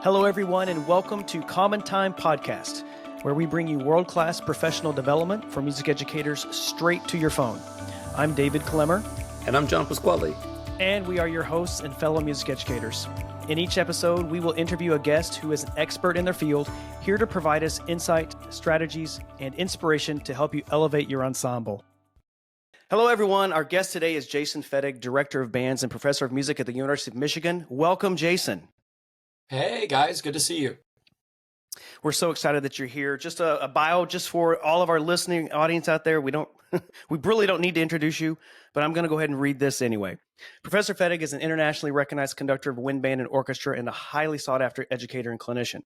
Hello, everyone, and welcome to Common Time Podcast, where we bring you world-class professional development for music educators straight to your phone. I'm David Clemmer. And I'm John Pasquale. And we are your hosts and fellow music educators. In each episode, we will interview a guest who is an expert in their field, here to provide us insight, strategies, and inspiration to help you elevate your ensemble. Hello, everyone. Our guest today is Jason Fettig, Director of Bands and Professor of Music at the University of Michigan. Welcome, Jason. Hey, guys. Good to see you. We're so excited that you're here. Just a bio just for all of our listening audience out there. We really don't need to introduce you, but I'm going to go ahead and read this anyway. Professor Fettig is an internationally recognized conductor of wind band and orchestra and a highly sought-after educator and clinician.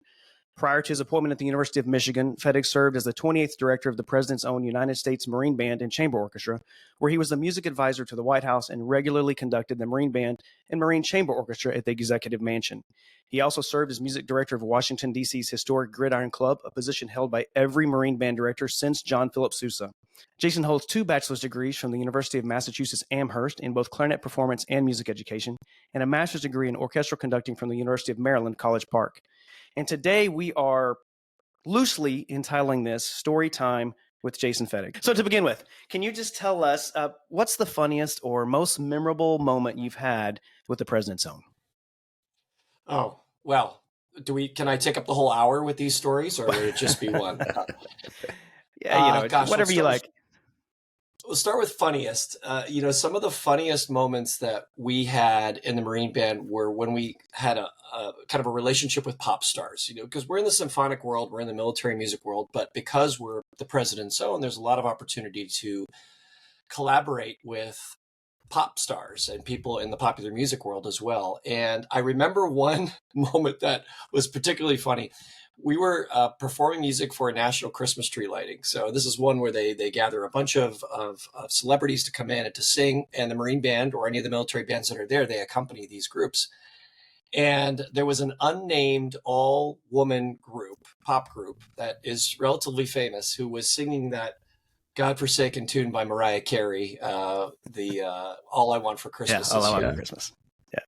Prior to his appointment at the University of Michigan, Fettig served as the 28th director of the President's own United States Marine Band and Chamber Orchestra, where he was the music advisor to the White House and regularly conducted the Marine Band and Marine Chamber Orchestra at the Executive Mansion. He also served as music director of Washington, D.C.'s historic Gridiron Club, a position held by every Marine Band director since John Philip Sousa. Jason holds 2 bachelor's degrees from the University of Massachusetts Amherst in both clarinet performance and music education, and a master's degree in orchestral conducting from the University of Maryland, College Park. And today we are loosely entitling this Story Time with Jason Fettig. So to begin with, can you just tell us what's the funniest or most memorable moment you've had with the President's Own? Oh, well, can I take up the whole hour with these stories, or would it just be one? Whatever you like. We'll start with funniest. Some of the funniest moments that we had in the Marine Band were when we had a kind of a relationship with pop stars, because we're in the symphonic world, we're in the military music world, but because we're the President's Own, there's a lot of opportunity to collaborate with pop stars and people in the popular music world as well. And I remember one moment that was particularly funny. We were performing music for a national Christmas tree lighting. So this is one where they gather a bunch of celebrities to come in and to sing, and the Marine Band or any of the military bands that are there, they accompany these groups. And there was an unnamed all-woman group, pop group, that is relatively famous, who was singing that godforsaken tune by Mariah Carey, All I Want for Christmas. Yeah, All I Want for Christmas. Yeah.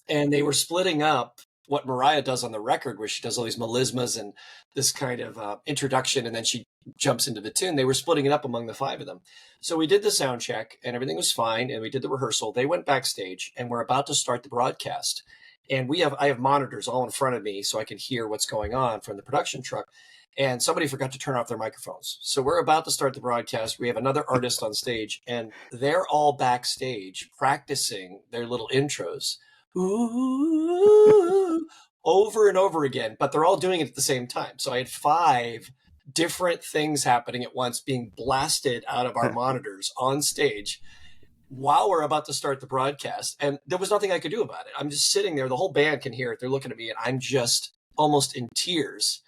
And they were splitting up what Mariah does on the record, where she does all these melismas and this kind of introduction, and then she jumps into the tune. They were splitting it up among the 5 of them. So we did the sound check, and everything was fine, and we did the rehearsal. They went backstage, and we're about to start the broadcast. And I have monitors all in front of me so I can hear what's going on from the production truck. And somebody forgot to turn off their microphones. So we're about to start the broadcast. We have another artist on stage, and they're all backstage practicing their little intros. Ooh, over and over again, but they're all doing it at the same time. So I had 5 different things happening at once being blasted out of our monitors on stage while we're about to start the broadcast. And there was nothing I could do about it. I'm just sitting there. The whole band can hear it. They're looking at me, and I'm just almost in tears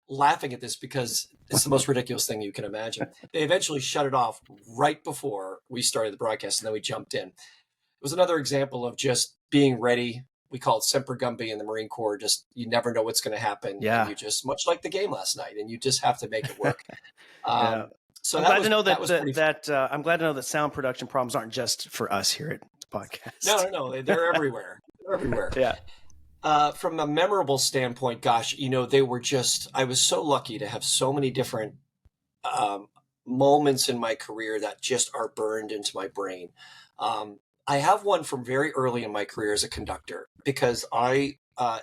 laughing at this because it's the most ridiculous thing you can imagine. They eventually shut it off right before we started the broadcast, and then we jumped in. It was another example of just being ready. We call it Semper Gumby in the Marine Corps. Just, you never know what's going to happen. Yeah. And you just, much like the game last night, and you just have to make it work. Yeah. So I'm glad to know I'm glad to know that sound production problems aren't just for us here at the podcast. No. They're everywhere. They're everywhere. Yeah. From a memorable standpoint, gosh, they were just, I was so lucky to have so many different moments in my career that just are burned into my brain. I have one from very early in my career as a conductor, because I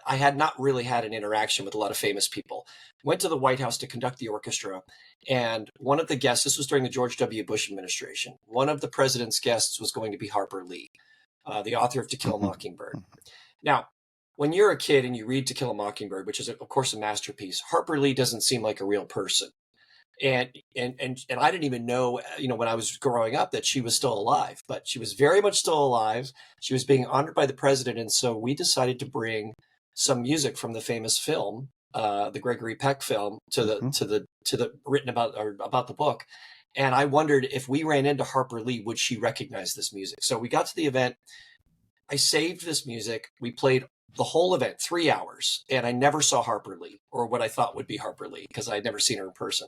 had not really had an interaction with a lot of famous people. Went to the White House to conduct the orchestra, and one of the guests, this was during the George W. Bush administration, one of the president's guests was going to be Harper Lee, the author of To Kill a Mockingbird. Now, when you're a kid and you read To Kill a Mockingbird, which is, of course, a masterpiece, Harper Lee doesn't seem like a real person. And I didn't even know, when I was growing up, that she was still alive, but she was very much still alive. She was being honored by the president. And so we decided to bring some music from the famous film, the Gregory Peck film, to the written about the book. And I wondered, if we ran into Harper Lee, would she recognize this music? So we got to the event. I saved this music. We played the whole event, 3 hours, and I never saw Harper Lee, or what I thought would be Harper Lee, because I had never seen her in person.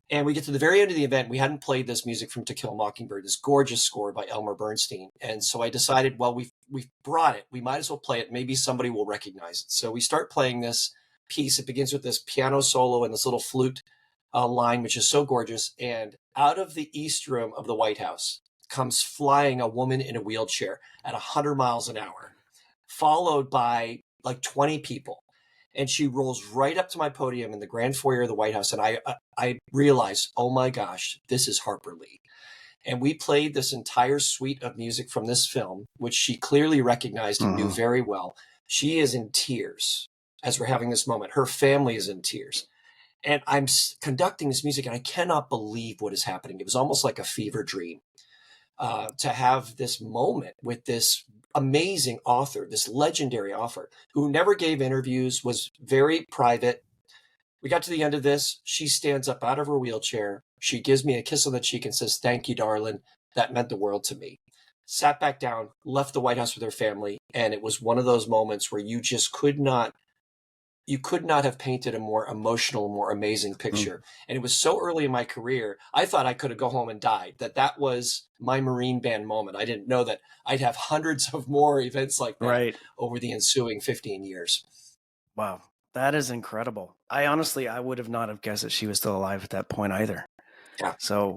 And we get to the very end of the event. We hadn't played this music from To Kill a Mockingbird, this gorgeous score by Elmer Bernstein. And so I decided, well, we've brought it. We might as well play it. Maybe somebody will recognize it. So we start playing this piece. It begins with this piano solo and this little flute line, which is so gorgeous. And out of the East Room of the White House comes flying a woman in a wheelchair at 100 miles an hour, followed by like 20 people. And she rolls right up to my podium in the grand foyer of the White House. And I realized, oh my gosh, this is Harper Lee. And we played this entire suite of music from this film, which she clearly recognized and knew very well. She is in tears as we're having this moment. Her family is in tears. And I'm conducting this music, and I cannot believe what is happening. It was almost like a fever dream to have this moment with this amazing author, this legendary author who never gave interviews, was very private. We got to the end of this. She stands up out of her wheelchair. She gives me a kiss on the cheek and says, "Thank you, darling. That meant the world to me." Sat back down, left the White House with her family. And it was one of those moments where you just could not have painted a more emotional, more amazing picture. And it was so early in my career, I thought I could have gone home and died, that was my Marine Band moment. I didn't know that I'd have hundreds of more events like that over the ensuing 15 years. Wow. That is incredible. I would have not have guessed that she was still alive at that point either. Yeah. So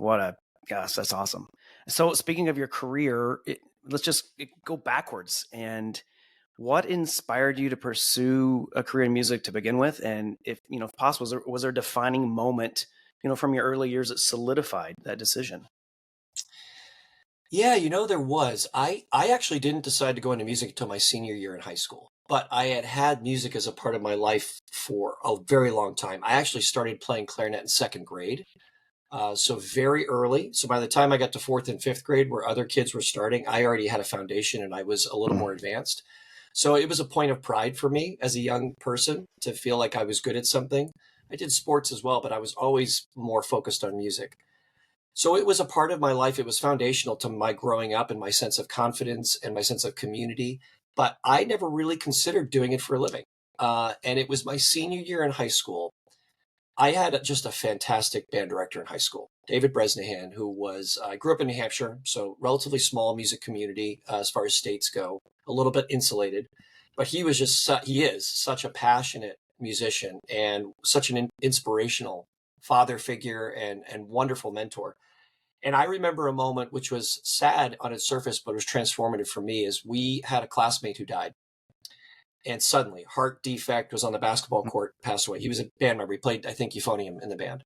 gosh, that's awesome. So speaking of your career, let's just go backwards. And what inspired you to pursue a career in music to begin with? And if possible, was there a defining moment, from your early years that solidified that decision? Yeah, there was. I actually didn't decide to go into music until my senior year in high school, but I had music as a part of my life for a very long time. I actually started playing clarinet in second grade. So very early. So by the time I got to fourth and fifth grade, where other kids were starting, I already had a foundation and I was a little more advanced. So it was a point of pride for me as a young person to feel like I was good at something. I did sports as well, but I was always more focused on music. So it was a part of my life. It was foundational to my growing up and my sense of confidence and my sense of community. But I never really considered doing it for a living. And it was my senior year in high school. I had just a fantastic band director in high school, David Bresnahan, who I grew up in New Hampshire, so relatively small music community as far as states go, a little bit insulated. But he is such a passionate musician and such an inspirational father figure and wonderful mentor. And I remember a moment which was sad on its surface, but was transformative for me, is we had a classmate who died. And suddenly, heart defect, was on the basketball court, passed away. He was a band member. He played, I think, euphonium in the band.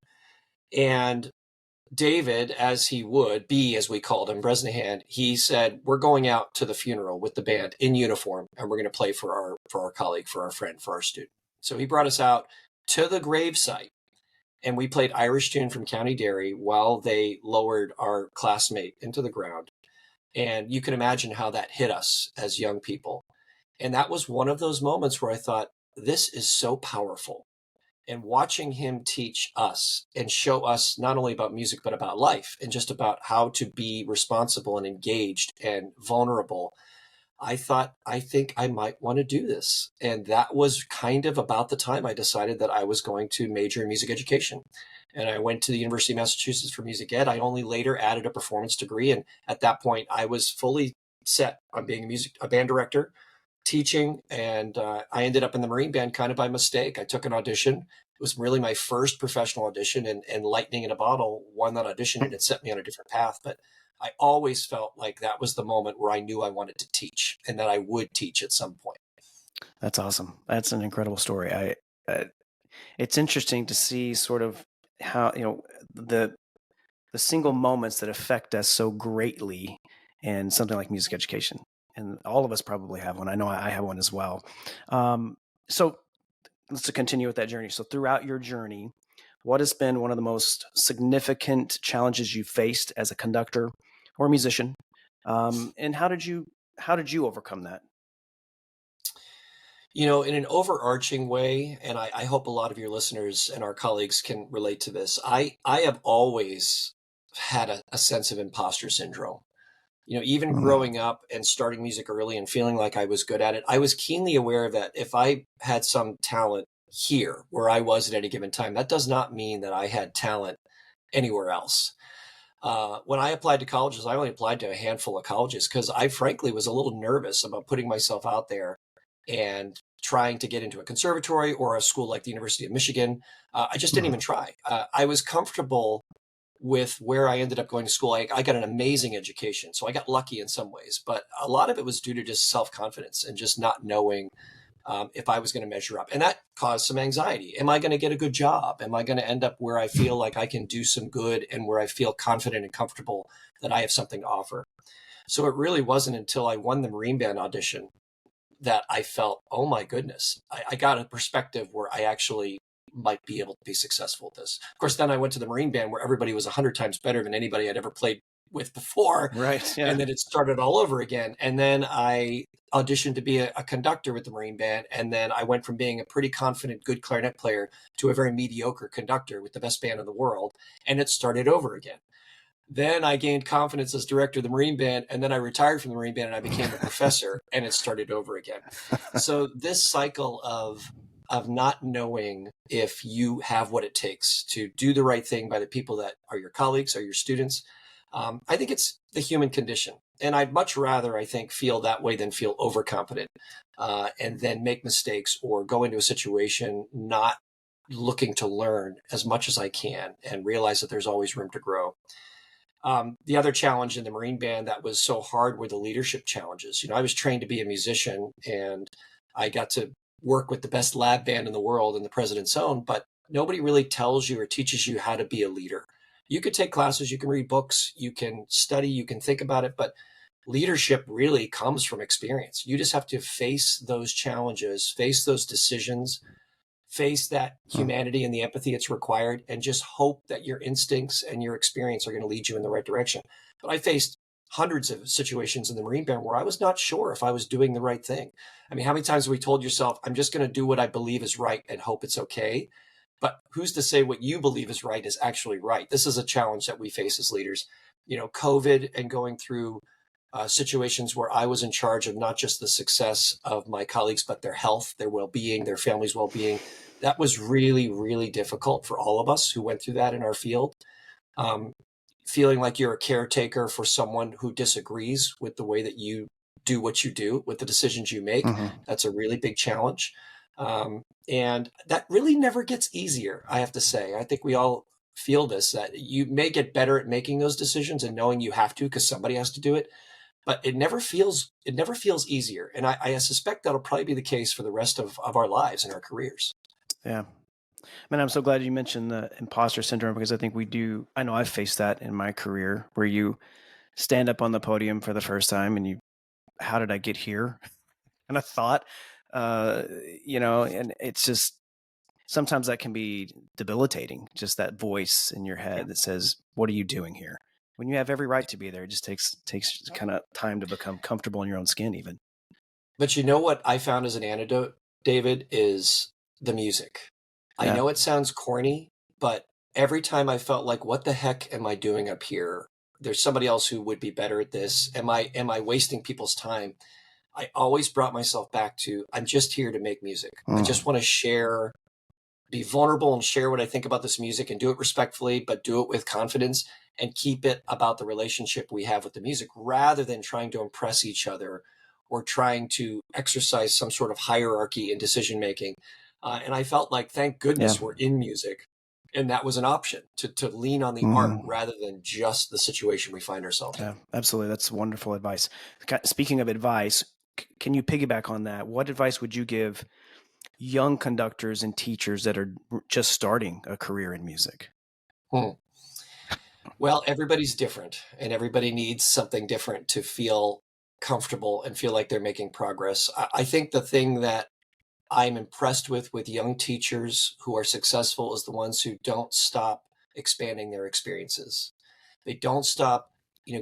And David, as he would be, as we called him, Bresnahan, he said, "We're going out to the funeral with the band in uniform, and we're going to play for our colleague, for our friend, for our student." So he brought us out to the gravesite, and we played Irish Tune from County Derry while they lowered our classmate into the ground. And you can imagine how that hit us as young people. And that was one of those moments where I thought, this is so powerful. And watching him teach us and show us not only about music, but about life and just about how to be responsible and engaged and vulnerable, I thought, I think I might want to do this. And that was kind of about the time I decided that I was going to major in music education. And I went to the University of Massachusetts for music ed. I only later added a performance degree. And at that point, I was fully set on being a band director, teaching. And I ended up in the Marine Band kind of by mistake. I took an audition. It was really my first professional audition, and lightning in a bottle won that audition, and it set me on a different path. But I always felt like that was the moment where I knew I wanted to teach and that I would teach at some point. That's awesome. That's an incredible story. It's interesting to see sort of how, the single moments that affect us so greatly in something like music education. And all of us probably have one. I know I have one as well. So let's continue with that journey. So throughout your journey, what has been one of the most significant challenges you faced as a conductor or musician? And how did you overcome that? In an overarching way, and I hope a lot of your listeners and our colleagues can relate to this, I have always had a sense of imposter syndrome. Even growing up and starting music early and feeling like I was good at it, I was keenly aware that if I had some talent here where I was at any given time, that does not mean that I had talent anywhere else. When I applied to colleges, I only applied to a handful of colleges because I frankly was a little nervous about putting myself out there and trying to get into a conservatory or a school like the University of Michigan. I just didn't even try. I was comfortable with where I ended up going to school. I got an amazing education, so I got lucky in some ways, but a lot of it was due to just self-confidence and just not knowing if I was going to measure up. And that caused some anxiety. Am I going to get a good job? Am I going to end up where I feel like I can do some good and where I feel confident and comfortable that I have something to offer? So it really wasn't until I won the Marine Band audition that I felt, oh my goodness, I got a perspective where I actually might be able to be successful at this. Of course, then I went to the Marine Band where everybody was 100 times better than anybody I'd ever played with before. Right. Yeah. And then it started all over again. And then I auditioned to be a conductor with the Marine Band. And then I went from being a pretty confident, good clarinet player to a very mediocre conductor with the best band in the world. And it started over again. Then I gained confidence as director of the Marine Band, and then I retired from the Marine Band and I became a professor, and it started over again. So this cycle of not knowing if you have what it takes to do the right thing by the people that are your colleagues or your students, I think it's the human condition. And I'd much rather, I think, feel that way than feel overconfident and then make mistakes or go into a situation not looking to learn as much as I can and realize that there's always room to grow. The other challenge in the Marine Band that was so hard were the leadership challenges. I was trained to be a musician and I got to work with the best lab band in the world in the President's Own, but nobody really tells you or teaches you how to be a leader. You could take classes, you can read books, you can study, you can think about it, but leadership really comes from experience. You just have to face those challenges, face those decisions, face that humanity and the empathy that's required, and just hope that your instincts and your experience are going to lead you in the right direction. But I faced hundreds of situations in the Marine Band where I was not sure if I was doing the right thing. I mean, how many times have we told yourself, I'm just going to do what I believe is right and hope it's okay? But who's to say what you believe is right is actually right? This is a challenge that we face as leaders. COVID and going through situations where I was in charge of not just the success of my colleagues, but their health, their well-being, their family's well-being. That was really, really difficult for all of us who went through that in our field. Feeling like you're a caretaker for someone who disagrees with the way that you do what you do, with the decisions you make. That's a really big challenge. And that really never gets easier, I have to say. I think we all feel this, that you may get better at making those decisions and knowing you have to because somebody has to do it, but it never feels easier. And I suspect that'll probably be the case for the rest of our lives and our careers. Yeah. Man, I'm so glad you mentioned the imposter syndrome because I think I know I've faced that in my career where you stand up on the podium for the first time and how did I get here? And I thought, and it's just, sometimes that can be debilitating. Just that voice in your head that says, what are you doing here? When you have every right to be there, it just takes kind of time to become comfortable in your own skin even. But you know what I found as an antidote, David, is the music. Yeah. I know it sounds corny, but every time I felt like, what the heck am I doing up here? There's somebody else who would be better at this. Am I wasting people's time? I always brought myself back to, I'm just here to make music. I just want to share, be vulnerable and share what I think about this music and do it respectfully, but do it with confidence and keep it about the relationship we have with the music rather than trying to impress each other or trying to exercise some sort of hierarchy in decision making. And I felt like, thank goodness we're in music. And that was an option to lean on the art rather than just the situation we find ourselves in. Yeah, absolutely. That's wonderful advice. Speaking of advice, can you piggyback on that? What advice would you give young conductors and teachers that are just starting a career in music? Well, everybody's different and everybody needs something different to feel comfortable and feel like they're making progress. I think the thing that I'm impressed with young teachers who are successful is the ones who don't stop expanding their experiences. They don't stop,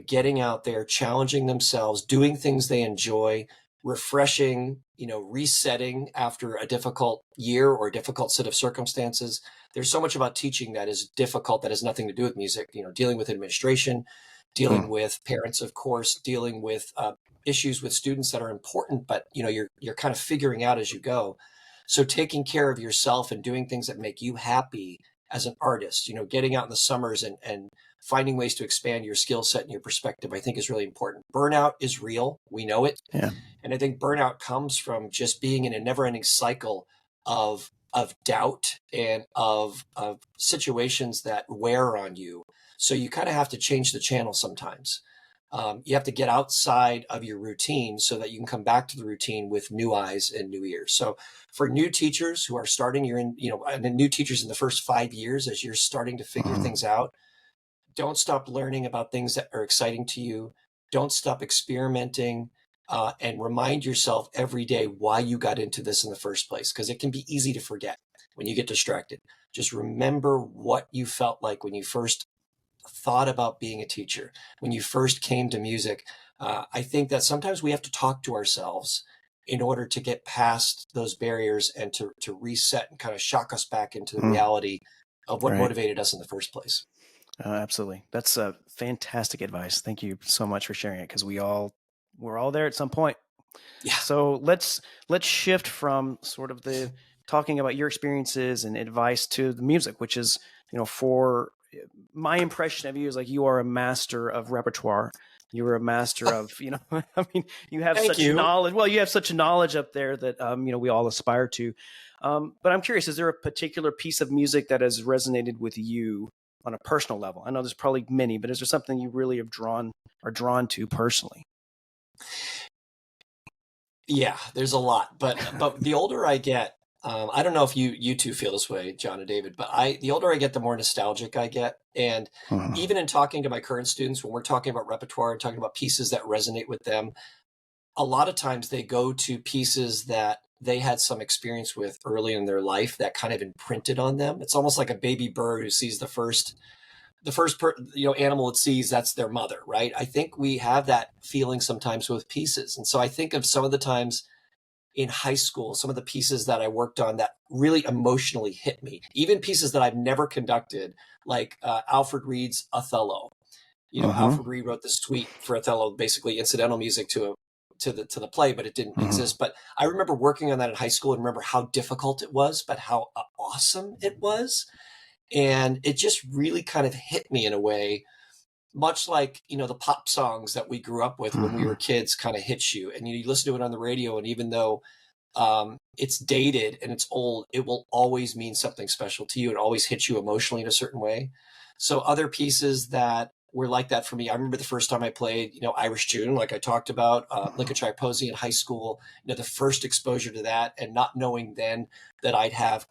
getting out there, challenging themselves, doing things they enjoy, refreshing, resetting after a difficult year or a difficult set of circumstances. There's so much about teaching that is difficult that has nothing to do with music, dealing with administration, dealing with parents, of course, dealing with issues with students that are important, but you're kind of figuring out as you go. So taking care of yourself and doing things that make you happy as an artist. Getting out in the summers and finding ways to expand your skill set and your perspective, I think is really important. Burnout is real. We know it. Yeah. And I think burnout comes from just being in a never ending cycle of doubt and of situations that wear on you. So you kind of have to change the channel sometimes. You have to get outside of your routine so that you can come back to the routine with new eyes and new ears. So for new teachers who are starting, and new teachers in the first 5 years, as you're starting to figure things out, don't stop learning about things that are exciting to you. Don't stop experimenting, and remind yourself every day why you got into this in the first place, because it can be easy to forget when you get distracted. Just remember what you felt like when you first thought about being a teacher, when you first came to music. I think that sometimes we have to talk to ourselves in order to get past those barriers and to reset and kind of shock us back into the reality of what Right. motivated us in the first place. Absolutely. That's fantastic advice. Thank you so much for sharing it, because we're all there at some point. Yeah. So let's shift from sort of the talking about your experiences and advice to the music, which is, for my impression of you is like you are a master of repertoire. You're a master of, I mean, you have Thank such you. knowledge. Well, you have such knowledge up there that, we all aspire to. But I'm curious, is there a particular piece of music that has resonated with you on a personal level? I know there's probably many, but is there something you really are drawn to personally? Yeah, there's a lot, but the older I get, I don't know if you two feel this way, John and David, but the older I get, the more nostalgic I get. And even in talking to my current students, when we're talking about repertoire and talking about pieces that resonate with them, a lot of times they go to pieces that they had some experience with early in their life that kind of imprinted on them. It's almost like a baby bird who sees the first animal it sees, that's their mother, right? I think we have that feeling sometimes with pieces. And so I think of some of the times in high school, some of the pieces that I worked on that really emotionally hit me, even pieces that I've never conducted, like Alfred Reed's Othello. Alfred Reed wrote the suite for Othello, basically incidental music to the play, but it didn't exist. But I remember working on that in high school and remember how difficult it was, but how awesome it was. And it just really kind of hit me in a way, much like, the pop songs that we grew up with when we were kids kind of hits you. And you listen to it on the radio, and even though it's dated and it's old, it will always mean something special to you. It always hits you emotionally in a certain way. So other pieces that were like that for me, I remember the first time I played, Irish June, like I talked about, Lincolnshire Posy in high school, the first exposure to that, and not knowing then that I'd have,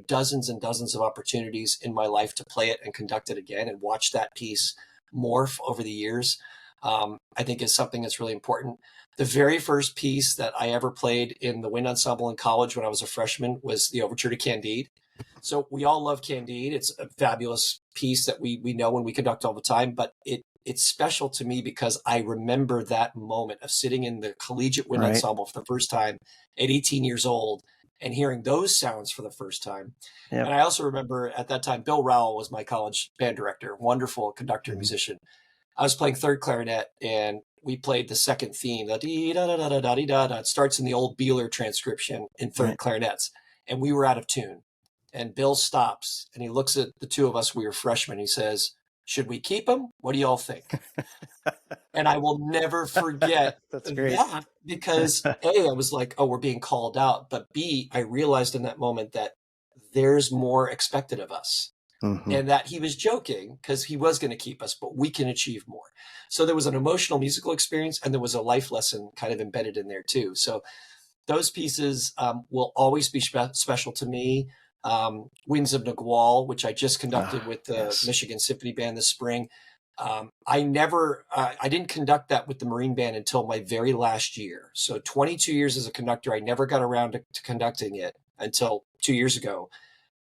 dozens and dozens of opportunities in my life to play it and conduct it again and watch that piece morph over the years, I think is something that's really important. The very first piece that I ever played in the wind ensemble in college when I was a freshman was the overture to Candide. So we all love Candide. It's a fabulous piece that we know when we conduct all the time, but it's special to me because I remember that moment of sitting in the collegiate wind ensemble for the first time at 18 years old and hearing those sounds for the first time. Yep. And I also remember at that time, Bill Rowell was my college band director, wonderful conductor and musician. I was playing third clarinet, and we played the second theme. It starts in the old Beeler transcription in third clarinets, and we were out of tune. And Bill stops, and he looks at the two of us. We were freshmen. He says, "Should we keep him? What do y'all think?" And I will never forget that, because A, I was like, oh, we're being called out. But B, I realized in that moment that there's more expected of us. And that he was joking because he was going to keep us, but we can achieve more. So there was an emotional musical experience, and there was a life lesson kind of embedded in there too. So those pieces will always be special to me. Winds of Nagual, which I just conducted with the Michigan Symphony Band this spring. I didn't conduct that with the Marine Band until my very last year. So 22 years as a conductor, I never got around to conducting it until 2 years ago.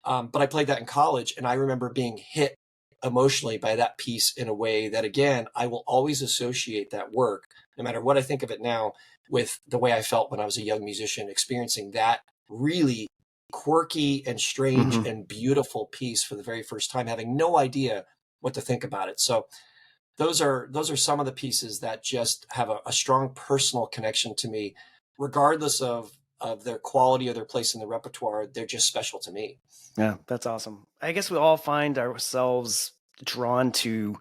But I played that in college, and I remember being hit emotionally by that piece in a way that, again, I will always associate that work, no matter what I think of it now, with the way I felt when I was a young musician, experiencing that really quirky and strange and beautiful piece for the very first time, having no idea what to think about it. So those are some of the pieces that just have a strong personal connection to me, regardless of of their quality or their place in the repertoire, they're just special to me. Yeah, that's awesome. I guess we all find ourselves drawn to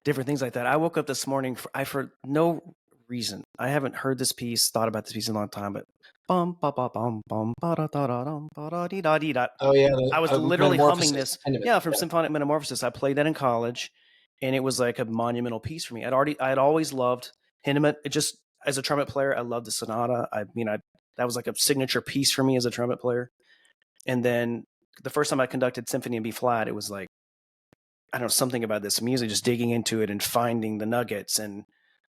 different things like that. I woke up this morning for no reason. I haven't heard this piece, thought about this piece in a long time, but bum ba ba bum bum ba da da da dum ba da dee da dee da. Oh yeah, I was the literally humming Metamorphosis. this. End of it. Yeah, from Yeah. Symphonic Metamorphosis. I played that in college, and it was like a monumental piece for me. I had always loved Hindemith. It just as a trumpet player, I loved the sonata. I mean, that was like a signature piece for me as a trumpet player. And then the first time I conducted Symphony in B flat, it was like, I don't know, something about this music, just digging into it and finding the nuggets. And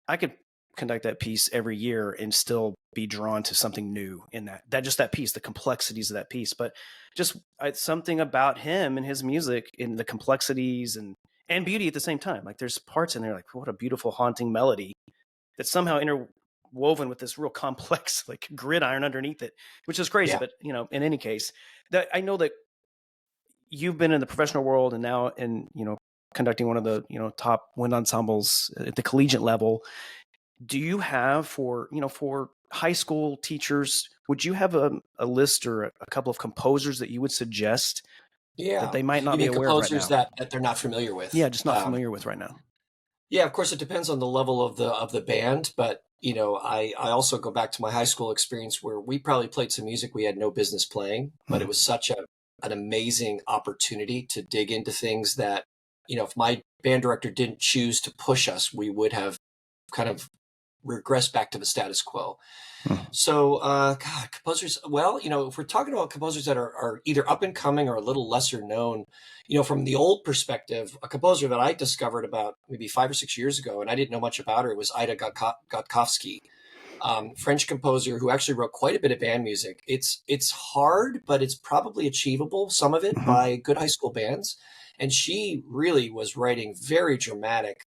I could conduct that piece every year and still be drawn to something new in that piece, the complexities of that piece. But just something about him and his music in the complexities and beauty at the same time. Like there's parts in there, like what a beautiful haunting melody that's somehow interwoven with this real complex like gridiron underneath it, which is crazy. Yeah. But in any case, that I know that you've been in the professional world and now in conducting one of the top wind ensembles at the collegiate level. Do you have for high school teachers, would you have a list or a couple of composers that you would suggest that Yeah. they might You not be mean aware of right composers now? that they're not familiar Yeah, with? just not familiar with right now. Yeah, of course, it depends on the level of the band, but I also go back to my high school experience where we probably played some music we had no business playing, but it was such an amazing opportunity to dig into things that, if my band director didn't choose to push us, we would have kind of regressed back to the status quo. Mm-hmm. So, God, composers, well, if we're talking about composers that are either up and coming or a little lesser known, from the old perspective, a composer that I discovered about maybe 5 or 6 years ago, and I didn't know much about her, was Ida Gotkovsky, French composer who actually wrote quite a bit of band music. It's hard, but it's probably achievable, some of it, by good high school bands. And she really was writing very dramatic,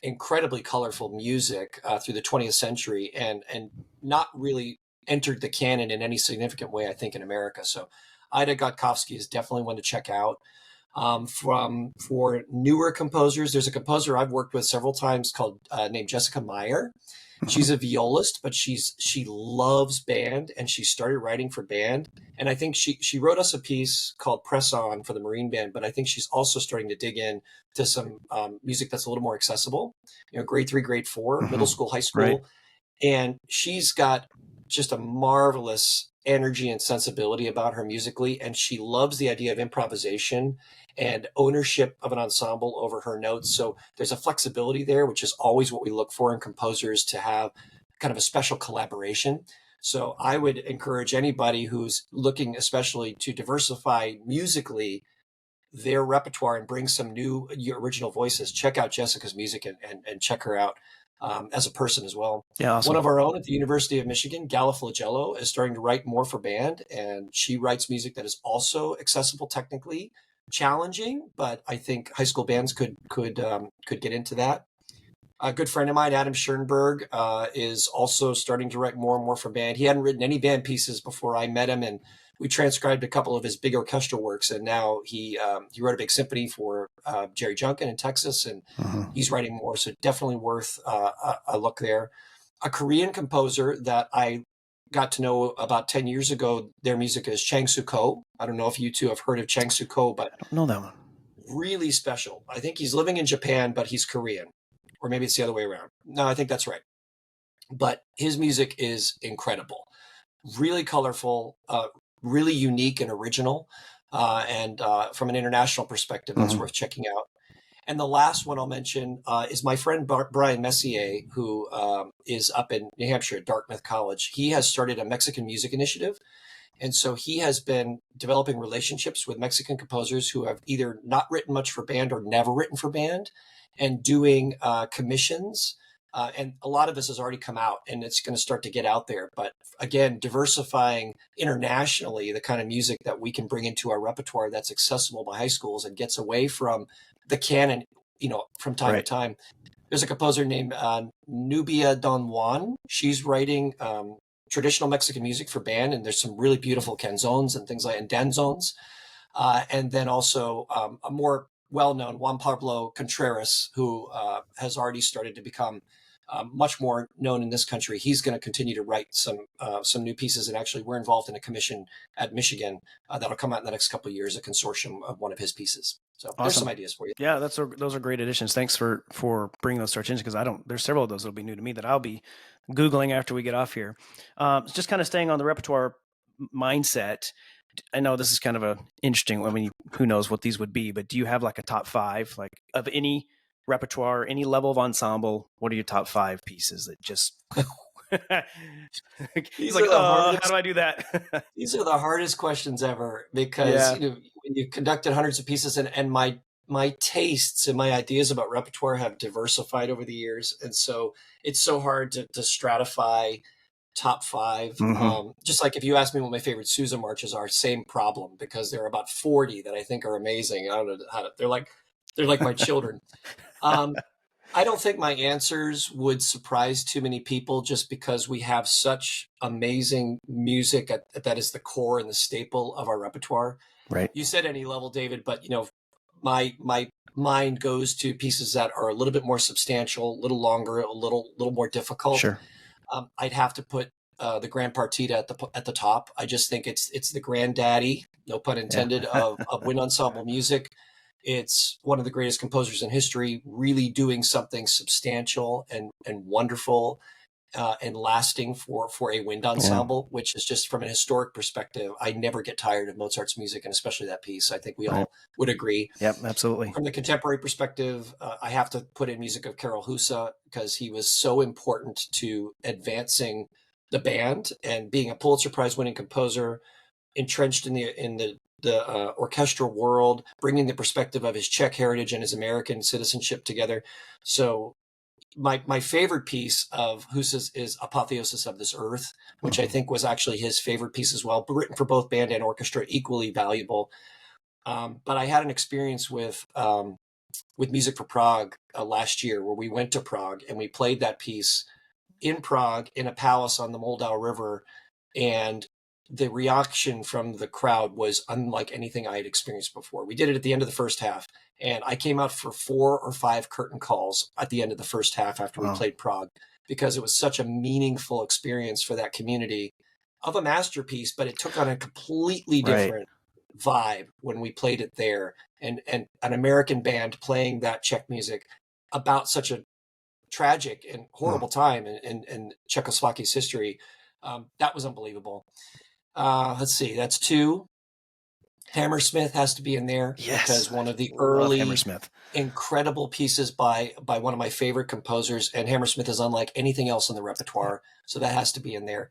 incredibly colorful music through the 20th century, and not really entered the canon in any significant way, I think, in America. So Ida Gotkovsky is definitely one to check out. For newer composers, there's a composer I've worked with several times called named Jessica Meyer. She's a violist, but she loves band, and she started writing for band. And I think she wrote us a piece called Press On for the Marine Band, but I think she's also starting to dig in to some music that's a little more accessible, grade 3, grade 4, middle school, high school. Right. And she's got just a marvelous energy and sensibility about her musically. And she loves the idea of improvisation and ownership of an ensemble over her notes. So there's a flexibility there, which is always what we look for in composers, to have kind of a special collaboration. So I would encourage anybody who's looking especially to diversify musically their repertoire and bring some new original voices, check out Jessica's music and check her out as a person as well. Yeah, awesome. One of our own at the University of Michigan, Gala Flagello, is starting to write more for band, and she writes music that is also accessible technically, challenging, but I think high school bands could get into that. A good friend of mine, Adam Schoenberg, is also starting to write more and more for band. He hadn't written any band pieces before I met him, and we transcribed a couple of his big orchestral works. And now he wrote a big symphony for Jerry Junkin in Texas, and he's writing more. So definitely worth a look there. A Korean composer that I got to know about 10 years ago, their music is Chang Soo Ko. I don't know if you two have heard of Chang Soo Ko, but I don't know that one. Really special. I think he's living in Japan, but he's Korean. Or maybe it's the other way around. No, I think that's right. But his music is incredible. Really colorful, really unique and original. And from an international perspective, that's worth checking out. And the last one I'll mention is my friend Brian Messier, who is up in New Hampshire at Dartmouth College. He has started a Mexican music initiative. And so he has been developing relationships with Mexican composers who have either not written much for band or never written for band, and doing commissions. And a lot of this has already come out, and it's going to start to get out there. But again, diversifying internationally the kind of music that we can bring into our repertoire that's accessible by high schools and gets away from the canon, from time to time. There's a composer named Nubia Don Juan. She's writing traditional Mexican music for band, and there's some really beautiful canzones and things and danzones. And then also a more well-known, Juan Pablo Contreras, who has already started to become much more known in this country. He's going to continue to write some new pieces, and actually, we're involved in a commission at Michigan that'll come out in the next couple of years, a consortium of one of his pieces. So there's Awesome. some ideas for you. Yeah, those are great additions. Thanks for bringing those search engines, because there's several of those that'll be new to me that I'll be Googling after we get off here. Just kind of staying on the repertoire mindset. I know this is kind of a interesting. I mean, who knows what these would be, but do you have like a top 5, like of any repertoire, any level of ensemble? What are your top 5 pieces that just? He's like, how do I do that? These are the hardest questions ever, because when you conducted hundreds of pieces, and my tastes and my ideas about repertoire have diversified over the years, and so it's so hard to stratify top 5. Just like if you ask me what my favorite Sousa marches are, same problem, because there are about 40 that I think are amazing. I don't know how to, they're like my children. I don't think my answers would surprise too many people, just because we have such amazing music that is the core and the staple of our repertoire. Right. You said any level, David, but my mind goes to pieces that are a little bit more substantial, a little longer, a little more difficult. Sure. I'd have to put the Grand Partita at the top. I just think it's the granddaddy, no pun intended, of wind ensemble music. It's one of the greatest composers in history, really doing something substantial and wonderful and lasting for a wind ensemble, which is just, from an historic perspective, I never get tired of Mozart's music, and especially that piece. I think we all would agree. Yep, absolutely. From the contemporary perspective, I have to put in music of Karol Husa, because he was so important to advancing the band and being a Pulitzer Prize winning composer, entrenched in the orchestral world, bringing the perspective of his Czech heritage and his American citizenship together. So my favorite piece of Husa's is Apotheosis of This Earth, which I think was actually his favorite piece as well, written for both band and orchestra, equally valuable. But I had an experience with Music for Prague last year, where we went to Prague and we played that piece in Prague in a palace on the Moldau River, and the reaction from the crowd was unlike anything I had experienced before. We did it at the end of the first half, and I came out for 4 or 5 curtain calls at the end of the first half after we played Prague, because it was such a meaningful experience for that community of a masterpiece, but it took on a completely different vibe when we played it there, and an American band playing that Czech music about such a tragic and horrible time in Czechoslovakia's history. That was unbelievable. Let's see, that's 2. Hammersmith has to be in there, because one of the early incredible pieces by one of my favorite composers, and Hammersmith is unlike anything else in the repertoire, so that has to be in there.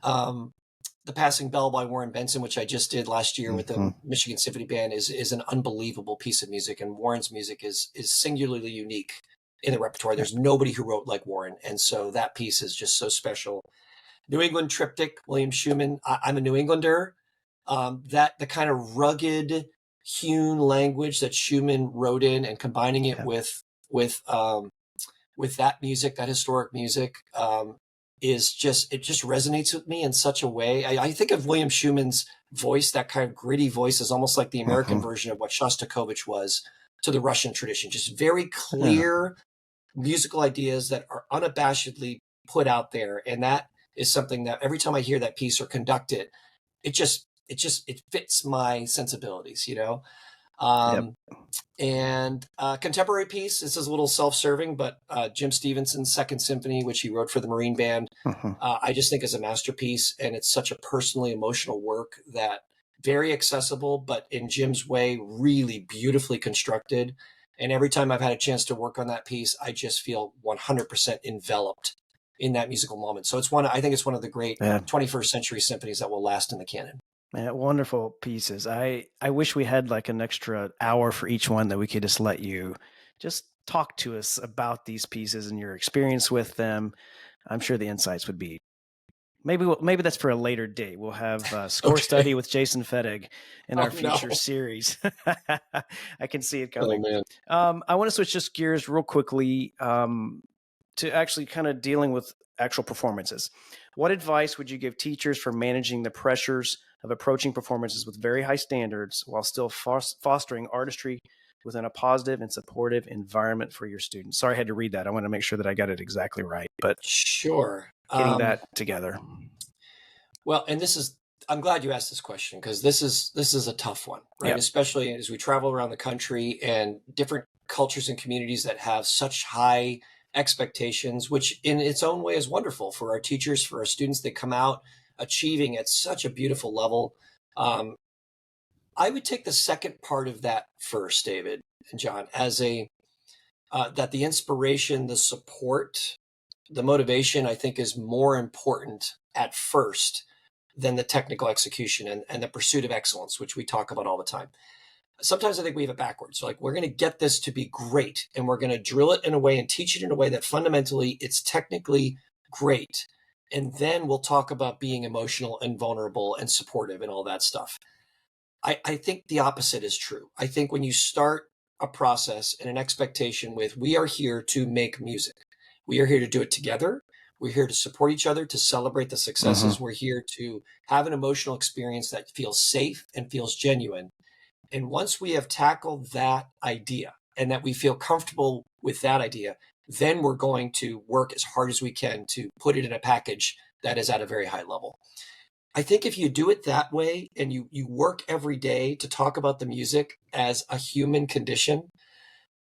The Passing Bell by Warren Benson, which I just did last year with the Michigan Symphony Band, is an unbelievable piece of music, and Warren's music is singularly unique in the repertoire. There's nobody who wrote like Warren, and so that piece is just so special. New England Triptych, William Schumann. I'm a New Englander. The kind of rugged, hewn language that Schumann wrote in, and combining it with that music, that historic music, it just resonates with me in such a way. I think of William Schumann's voice, that kind of gritty voice, is almost like the American version of what Shostakovich was to the Russian tradition. Just very clear musical ideas that are unabashedly put out there, and that is something that every time I hear that piece or conduct it, it fits my sensibilities, And contemporary piece, this is a little self-serving, but Jim Stevenson's Second Symphony, which he wrote for the Marine Band, I just think is a masterpiece, and it's such a personally emotional work that very accessible, but in Jim's way, really beautifully constructed. And every time I've had a chance to work on that piece, I just feel 100% enveloped in that musical moment. So I think it's one of the great 21st century symphonies that will last in the canon. Yeah, wonderful pieces. I wish we had like an extra hour for each one that we could just let you just talk to us about these pieces and your experience with them. I'm sure the insights would be maybe that's for a later date. We'll have a score study with Jason Fettig in our future series. I can see it coming. Oh, man. I want to switch just gears real quickly to actually kind of dealing with actual performances. What advice would you give teachers for managing the pressures of approaching performances with very high standards while still fostering artistry, within a positive and supportive environment for your students. Sorry, I had to read that. I want to make sure that I got it exactly right, but Sure. getting that together. Well, and I'm glad you asked this question, because this is a tough one, right? Yep. Especially as we travel around the country and different cultures and communities that have such high expectations, which in its own way is wonderful for our teachers, for our students that come out achieving at such a beautiful level. I would take the second part of that first, David and John, as that the inspiration, the support, the motivation, I think, is more important at first than the technical execution and the pursuit of excellence, which we talk about all the time. Sometimes I think we have it backwards. Like, we're going to get this to be great, and we're going to drill it in a way and teach it in a way that fundamentally it's technically great. And then we'll talk about being emotional and vulnerable and supportive and all that stuff. I think the opposite is true. I think when you start a process and an expectation with, we are here to make music, we are here to do it together, we're here to support each other, to celebrate the successes, we're here to have an emotional experience that feels safe and feels genuine. And once we have tackled that idea and that we feel comfortable with that idea, then we're going to work as hard as we can to put it in a package that is at a very high level. I think if you do it that way and you work every day to talk about the music as a human condition,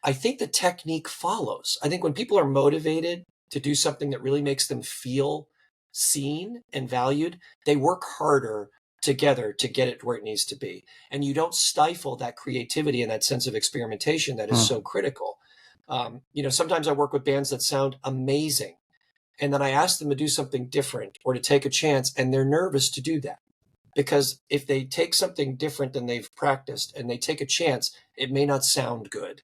I think the technique follows. I think when people are motivated to do something that really makes them feel seen and valued, they work harder together to get it where it needs to be. And you don't stifle that creativity and that sense of experimentation that is so critical. Sometimes I work with bands that sound amazing, and then I ask them to do something different or to take a chance, and they're nervous to do that. Because if they take something different than they've practiced and they take a chance, it may not sound good.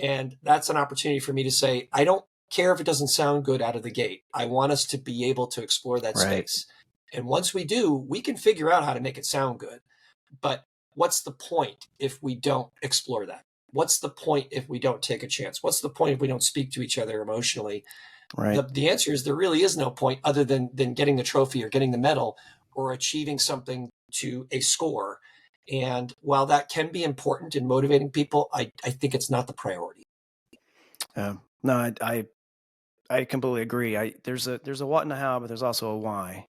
And that's an opportunity for me to say, I don't care if it doesn't sound good out of the gate. I want us to be able to explore that space. And once we do, we can figure out how to make it sound good. But what's the point if we don't explore that? What's the point if we don't take a chance? What's the point if we don't speak to each other emotionally? Right. The answer is there really is no point other than getting the trophy or getting the medal or achieving something to a score. And while that can be important in motivating people, I think it's not the priority. No, I completely agree. There's a what and a how, but there's also a why.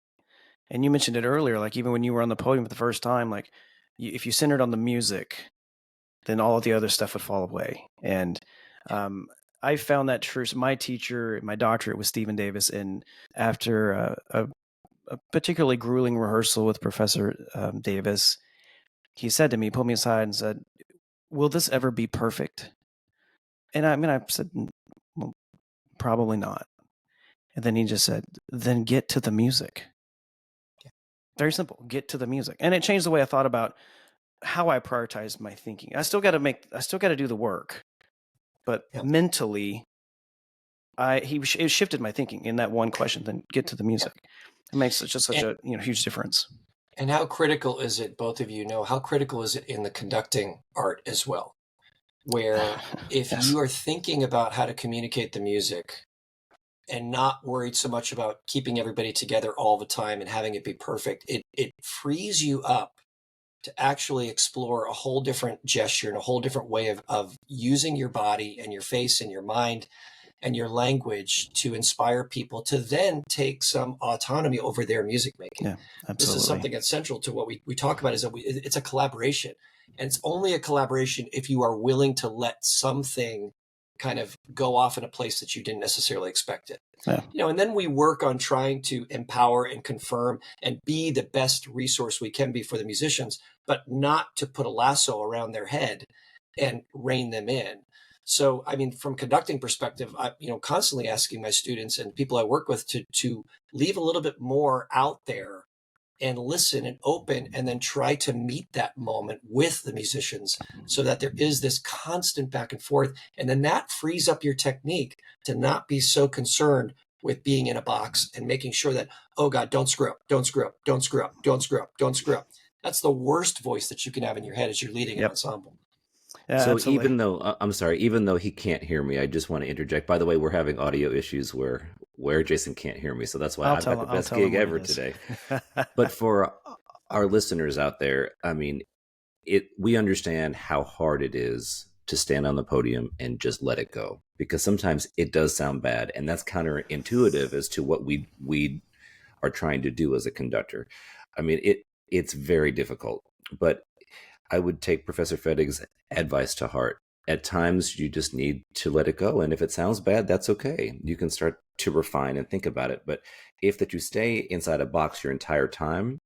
And you mentioned it earlier, like even when you were on the podium for the first time, like if you centered on the music, then all of the other stuff would fall away. And I found that true. So my teacher, my doctorate was Stephen Davis, and after a particularly grueling rehearsal with Professor Davis, he said to me, pulled me aside and said, "Will this ever be perfect?" And I said, "Well, probably not." And then he just said, "Then get to the music." Very simple. Get to the music. And it changed the way I thought about how I prioritize my thinking. I still got to do the work, but mentally, it shifted my thinking in that one question. Then get to the music. It makes such a huge difference. And how critical is it? Both of you know, how critical is it in the conducting art as well, where if you are thinking about how to communicate the music and not worried so much about keeping everybody together all the time and having it be perfect, it frees you up to actually explore a whole different gesture and a whole different way of using your body and your face and your mind and your language to inspire people to then take some autonomy over their music making. Yeah, absolutely. This is something that's central to what we talk about, is that it's a collaboration. And it's only a collaboration if you are willing to let something kind of go off in a place that you didn't necessarily expect it. Yeah. And then we work on trying to empower and confirm and be the best resource we can be for the musicians, but not to put a lasso around their head and rein them in. So, from conducting perspective, constantly asking my students and people I work with to leave a little bit more out there and listen and open, and then try to meet that moment with the musicians so that there is this constant back and forth. And then that frees up your technique to not be so concerned with being in a box and making sure that, oh God, don't screw up, don't screw up, don't screw up, don't screw up, don't screw up. That's the worst voice that you can have in your head as you're leading an ensemble. Yeah, so absolutely. even though he can't hear me, I just want to interject. By the way, we're having audio issues where Jason can't hear me, so that's why I've got the best gig ever today. But for our listeners out there, we understand how hard it is to stand on the podium and just let it go, because sometimes it does sound bad, and that's counterintuitive as to what we are trying to do as a conductor. I mean, it's very difficult, but I would take Professor Fettig's advice to heart. At times, you just need to let it go. And if it sounds bad, that's okay. You can start to refine and think about it. But if that you stay inside a box your entire time,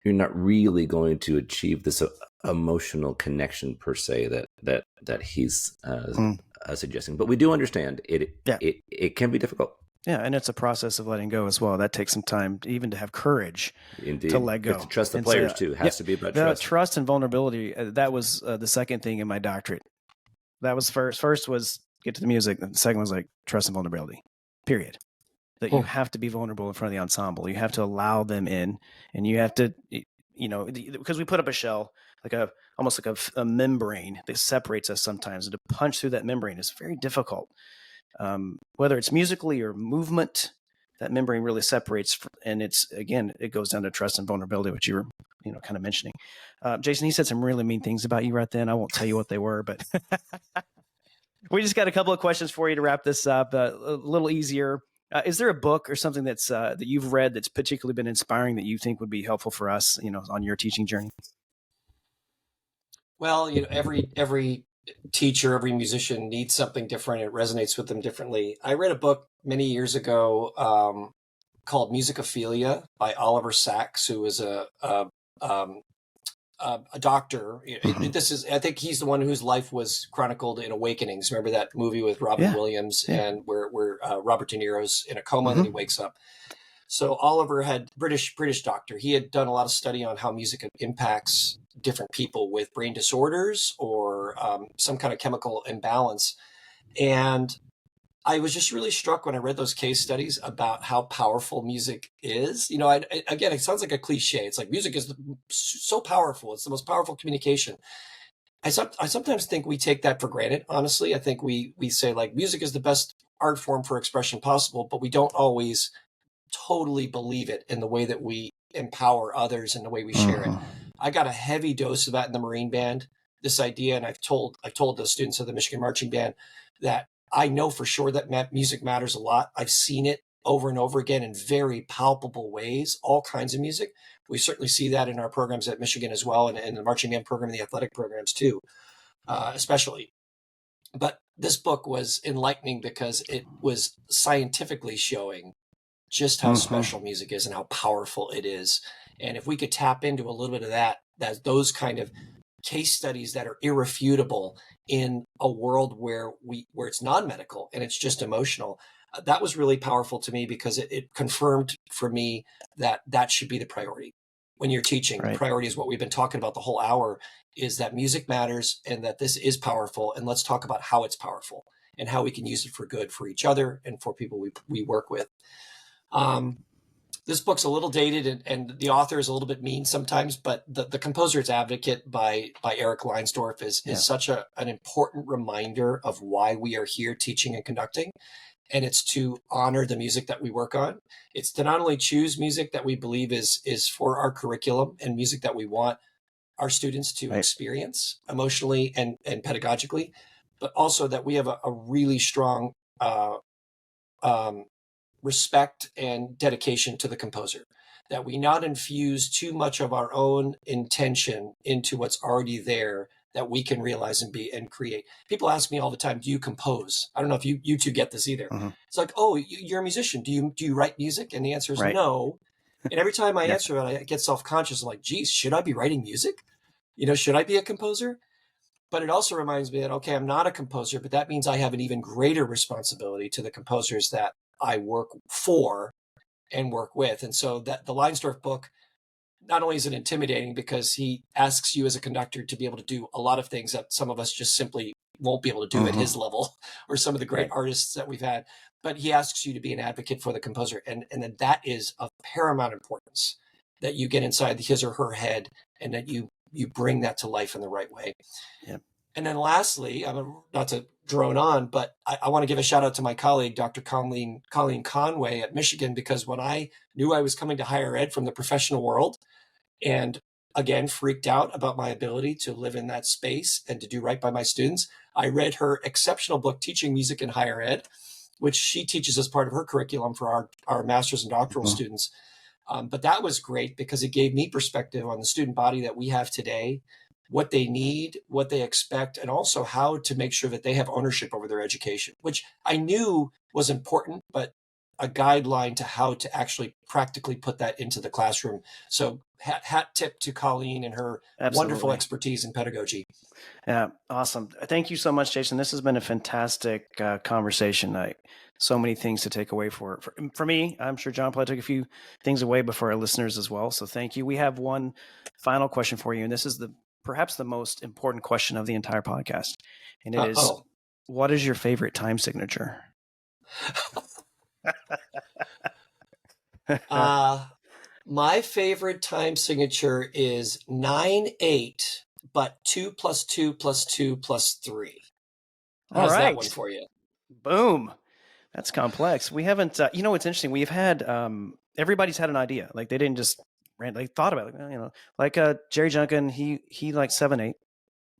you're not really going to achieve this emotional connection per se that he's suggesting. But we do understand it. Yeah. It can be difficult. Yeah, and it's a process of letting go as well. That takes some time, even to have courage. Indeed. To let go. You have to trust the players too. It has to be about trust. Trust and vulnerability. That was the second thing in my doctorate. That was first. First was get to the music. The second was like trust and vulnerability. Period. That you have to be vulnerable in front of the ensemble. You have to allow them in, and you have to, because we put up a shell, almost like a membrane that separates us sometimes, and to punch through that membrane is very difficult. Whether it's musically or movement, that membrane really separates, and it goes down to trust and vulnerability, which you were, kind of mentioning. Jason, he said some really mean things about you right then. I won't tell you what they were, but we just got a couple of questions for you to wrap this up, a little easier. Is there a book or something that's that you've read that's particularly been inspiring that you think would be helpful for us, on your teaching journey? Well, every teacher, every musician needs something different. It resonates with them differently. I read a book many years ago called Musicophilia by Oliver Sacks, who is a doctor. I think he's the one whose life was chronicled in Awakenings. Remember that movie with Robin Williams and where Robert De Niro's in a coma and then he wakes up. So Oliver had British doctor. He had done a lot of study on how music impacts different people with brain disorders or some kind of chemical imbalance. And I was just really struck when I read those case studies about how powerful music is. Again, it sounds like a cliche. It's like music is so powerful. It's the most powerful communication. I sometimes think we take that for granted, honestly. I think we say like music is the best art form for expression possible, but we don't always totally believe it in the way that we empower others and the way we share it. I got a heavy dose of that in the Marine Band, this idea. And I've told the students of the Michigan Marching Band that I know for sure that music matters a lot. I've seen it over and over again in very palpable ways, all kinds of music. We certainly see that in our programs at Michigan as well, and in the marching band program and the athletic programs too, especially. But this book was enlightening because it was scientifically showing just how special music is and how powerful it is. And if we could tap into a little bit of that those kind of case studies that are irrefutable in a world where it's non-medical and it's just emotional, that was really powerful to me because it confirmed for me that should be the priority. When you're teaching, the priority is what we've been talking about the whole hour, is that music matters and that this is powerful. And let's talk about how it's powerful and how we can use it for good for each other and for people we work with. This book's a little dated and the author is a little bit mean sometimes, but the Composer's Advocate by Eric Leinsdorf is such an important reminder of why we are here teaching and conducting. And it's to honor the music that we work on. It's to not only choose music that we believe is for our curriculum and music that we want our students to experience emotionally and pedagogically, but also that we have a really strong respect and dedication to the composer, that we not infuse too much of our own intention into what's already there that we can realize and create. People ask me all the time, do you compose? I don't know if you two get this either. It's like, oh, you're a musician. Do you write music? And the answer is no. And every time I answer that, I get self-conscious. I'm like, geez, should I be writing music? Should I be a composer? But it also reminds me that, okay, I'm not a composer, but that means I have an even greater responsibility to the composers that I work for and work with. And so that the Leinsdorf book, not only is it intimidating because he asks you as a conductor to be able to do a lot of things that some of us just simply won't be able to do at his level, or some of the great artists that we've had, but he asks you to be an advocate for the composer. And then that is of paramount importance, that you get inside his or her head and that you bring that to life in the right way. Yep. And then lastly, not to drone on, but I want to give a shout out to my colleague, Dr. Colleen Conway at Michigan, because when I knew I was coming to higher ed from the professional world, and again, freaked out about my ability to live in that space and to do right by my students, I read her exceptional book, Teaching Music in Higher Ed, which she teaches as part of her curriculum for our master's and doctoral students. But that was great because it gave me perspective on the student body that we have today, what they need, what they expect, and also how to make sure that they have ownership over their education, which I knew was important, but a guideline to how to actually practically put that into the classroom. So hat tip to Colleen and her wonderful expertise in pedagogy. Yeah, awesome. Thank you so much, Jason. This has been a fantastic conversation. So many things to take away for me. I'm sure John probably took a few things away, but for our listeners as well. So thank you. We have one final question for you, and this is perhaps the most important question of the entire podcast. And it is, what is your favorite time signature? My favorite time signature is 9/8, but 2 + 2 + 2 + 3. How's that one for you? Boom. That's complex. We haven't, it's interesting. We've had, everybody's had an idea. Like they didn't just randomly thought about it, like Jerry Junkin, he liked 7/8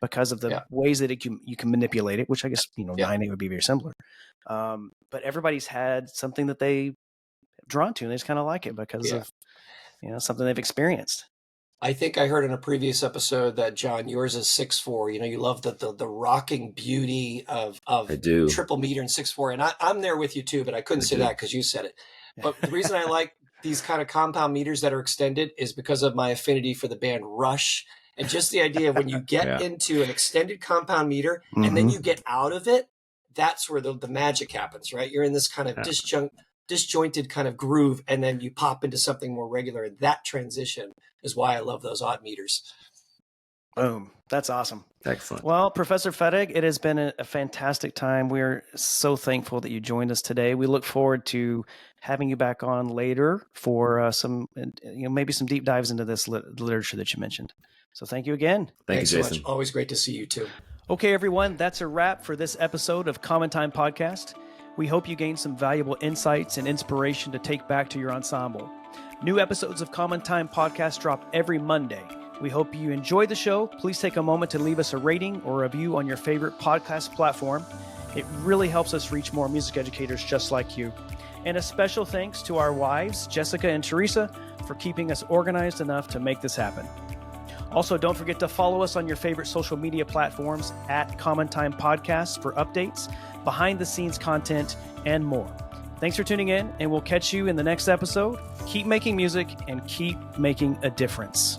because of the ways that you can manipulate it, which I guess, 9/8 would be very similar. But everybody's had something that they drawn to and they just kind of like it because of, something they've experienced. I think I heard in a previous episode that, John, yours is 6/4. You love the rocking beauty of triple meter and 6/4. And I'm there with you too, but I couldn't say that because you said it. But the reason I like these kind of compound meters that are extended is because of my affinity for the band Rush. And just the idea of when you get into an extended compound meter and then you get out of it, that's where the magic happens, right? You're in this kind of disjointed kind of groove, and then you pop into something more regular. That transition is why I love those odd meters. Boom. That's awesome. Excellent. Well, Professor Fettig, it has been a fantastic time. We're so thankful that you joined us today. We look forward to having you back on later for some, maybe some deep dives into this literature that you mentioned. So thank you again. Thanks so much. Always great to see you too. Okay, everyone, that's a wrap for this episode of Common Time Podcast. We hope you gained some valuable insights and inspiration to take back to your ensemble. New episodes of Common Time Podcast drop every Monday. We hope you enjoy the show. Please take a moment to leave us a rating or review on your favorite podcast platform. It really helps us reach more music educators just like you. And a special thanks to our wives, Jessica and Teresa, for keeping us organized enough to make this happen. Also, don't forget to follow us on your favorite social media platforms at Common Time Podcasts for updates, behind-the-scenes content, and more. Thanks for tuning in, and we'll catch you in the next episode. Keep making music and keep making a difference.